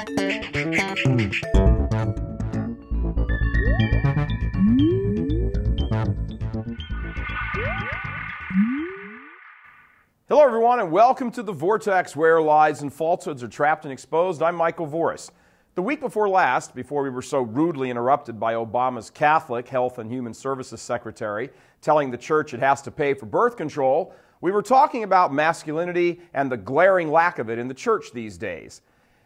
Hello everyone and welcome to The Vortex, where lies and falsehoods are trapped and exposed. I'm Michael Voris. The week before last, before we were so rudely interrupted by Obama's Catholic Health and Human Services Secretary telling the church it has to pay for birth control, we were talking about masculinity and the glaring lack of it in the church these days.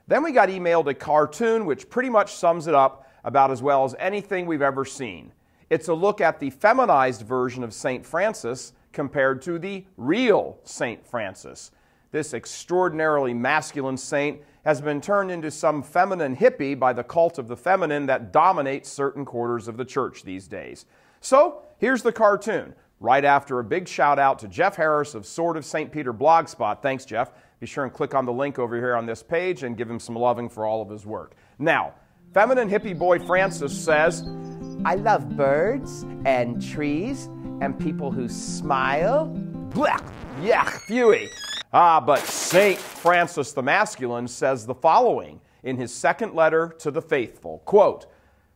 Then we got emailed a cartoon which pretty much sums it up about as well as anything we've ever seen. It's a look at the feminized version of St. Francis compared to the real St. Francis. This extraordinarily masculine saint has been turned into some feminine hippie by the cult of the feminine that dominates certain quarters of the church these days. So, here's the cartoon, right after a big shout out to Jeff Harris of Sword of St. Peter Blogspot. Thanks, Jeff. Be sure and click on the link over here on this page and give him some loving for all of his work. Now, feminine hippie boy Francis says, I love birds and trees and people who smile. Blech, yuck, phewy. But St. Francis the Masculine says the following in his second letter to the faithful, quote,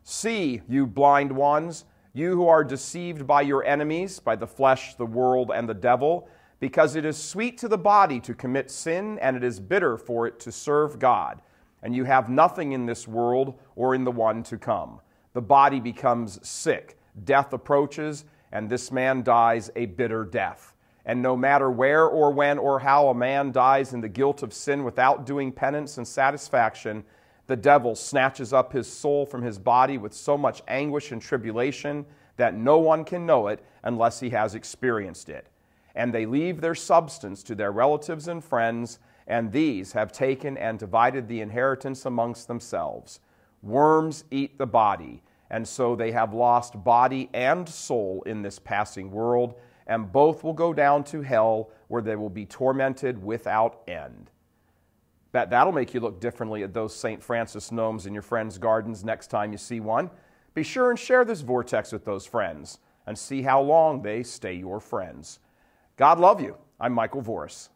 "See, you blind ones, you who are deceived by your enemies, by the flesh, the world, and the devil, because it is sweet to the body to commit sin, and it is bitter for it to serve God. And you have nothing in this world or in the one to come. The body becomes sick, death approaches, and this man dies a bitter death. And no matter where or when or how a man dies in the guilt of sin without doing penance and satisfaction, the devil snatches up his soul from his body with so much anguish and tribulation that no one can know it unless he has experienced it. And they leave their substance to their relatives and friends, and these have taken and divided the inheritance amongst themselves. Worms eat the body, and so they have lost body and soul in this passing world, and both will go down to hell, where they will be tormented without end." That'll make you look differently at those St. Francis gnomes in your friends' gardens next time you see one. Be sure and share this vortex with those friends, and see how long they stay your friends. God love you. I'm Michael Voris.